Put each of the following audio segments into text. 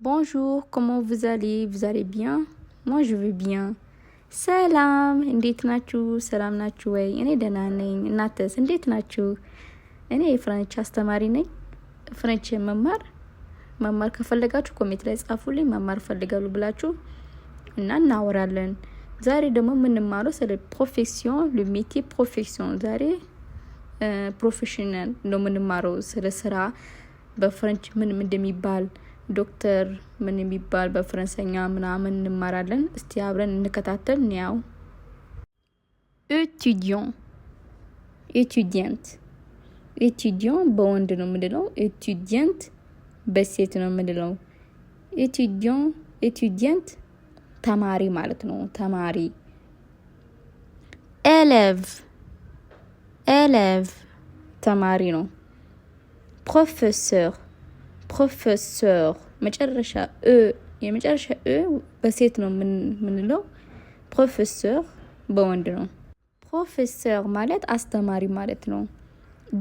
Bonjour, comment vous allez? Vous allez bien? Moi, je vais bien. ሰላም እንዴት ናችሁ? ሰላም ናችሁ ወይ? እኔ ደህና ነኝ። እናንተስ እንዴት ናችሁ? እኔ የፍሬንች አስተማሪ ነኝ። ፍሬንች መማር ከፈለጋችሁ ኮሜንት ላይ ጻፉልኝ። መማር ፈልጋሉ ብላችሁ እና እናወራለን። ዛሬ ደግሞ የምንማረው ስለ ፕሮፌሲዮን le métier profession ዛሬ ፕሮፌሽናል ነው የምንማረው ስለ ስራ በፍሬንች ምን እንደሚባል ዶክተር ምን የሚባል በፍራንሰኛ ምናምን እንማራለን። እስቲ አብረን እንከታተል ነው። étudiant በወንድ ነው የምንለው። étudiant በሴት ነው የምንለው። étudiant ተማሪ ማለት ነው። ተማሪ élève ተማሪ ነው። ፕሮፌሰር የመጨረሻ በሴት ነው የምንለው። ፕሮፌሰር በወንድ ነው። ፕሮፌሰር ማለት አስተማሪ ማለት ነው።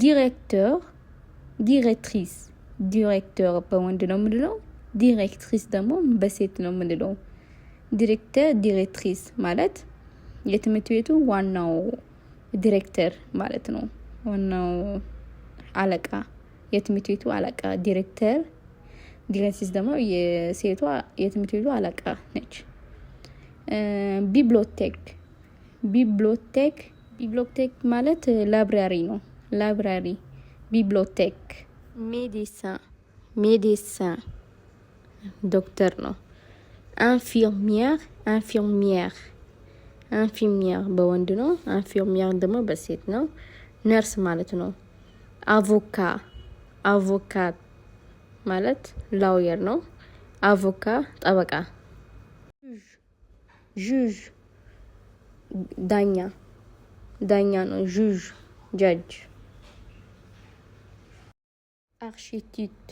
ዲሬክተር በወንድ ነው የምንለው። ዲሬክትሪስ ደግሞ በሴት ነው የምንለው። ዲሬክትሪስ ማለት የትምህርት ቤቱ ዋናው ዲሬክተር ማለት ነው። ዋናው አለቃ የትምህርት ቤቱ አለቃ ዲሬክትሪስ ደግሞ የሴቷ የትምህርት ቤቱ አለቃ ነች። ቢብሎቴክ ማለት ላይብራሪ ነው። ላይብራሪ ቢብሎቴክ። ሜዲሳን ዶክተር ነው። ኢንፊርሚየር በወንድ ነው። ኢንፊርሚየር ደግሞ በሴት ነው። ነርስ ማለት ነው። አቮካት ማለት ላውየር ነው። አቮካ ጠበቃ። ጁዥ ዳኛ ነው። ጁዥ ጃጅ። አርኪቴክት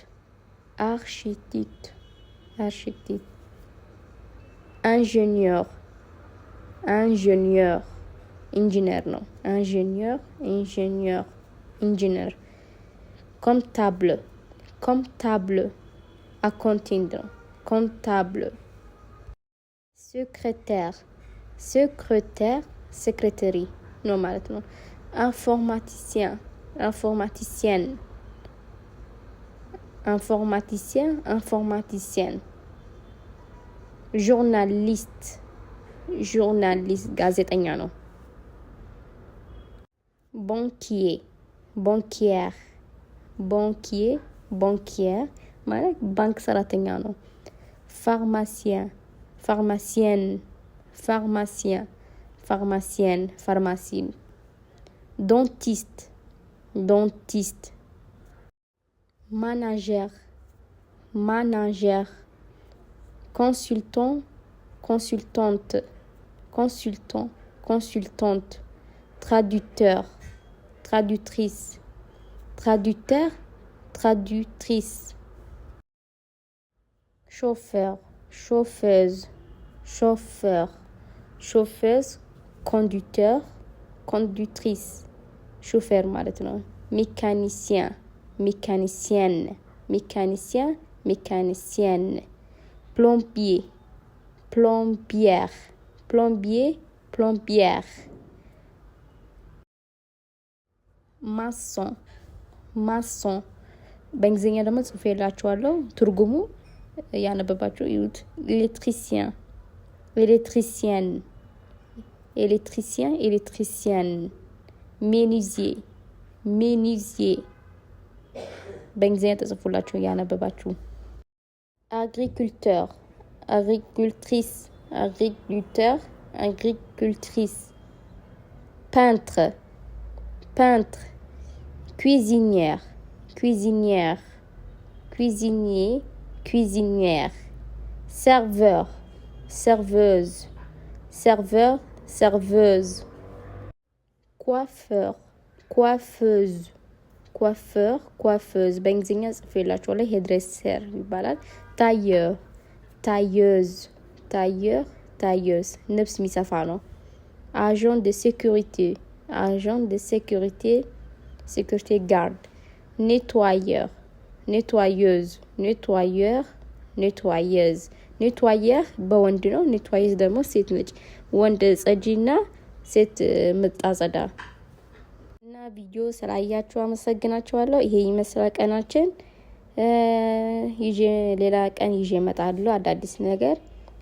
ኢንጂነር ኢንጂነር ነው። ኢንጂነር ኮምታብል አካውንቲንግ ነው። ኮምታብል። ሴክሬተሪ ነው ማለት ነው። ኢንፎርማቲሲያን ጆርናሊስት ጋዜጠኛ ነው። ባንኪየር ማለት ባንክ ሰራተኛ ነው። ፋርማሲያን ፋርማሲ። ዶንቲስት ማናጀር consultante traductrice chauffeuse conductrice chauffeur ማለት ነው። mécanicien plombière ማሶን በእንግሊዝኛ ደግሞ ጽፌላችኋለሁ። ትርጉሙ ያነበባችሁ ይዩት። ኤሌክትሪሲያን ሜኑዚer በእንግሊዝኛ ተጽፎላችሁ ያነበባችሁ። agricultrice peintre cuisinière serveuse coiffeuse በእንግሊዝኛ ጽፌላችኋለሁ። ሄድሬሰር ይባላል። ታየዝ ልብስ የሚሰፋ ነው። agent de sécurité garde nettoyeur ኔትዋየህ በወንድ ነው። ኔትዋየዝ ደግሞ ሴት ልጅ ወንድ ጸጂና ሴት ምጣጸዳ እና ቪዲዮ ስላያችሁ አመሰግናችኋለሁ። ይሄ ይመስላል ቀናችን። ሌላ ቀን ይዤ እመጣለሁ አዳዲስ ነገር።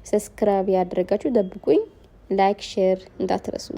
ሰብስክራይብ ያደረጋችሁ ደብቁኝ። ላይክ ሼር እንዳትረሱ።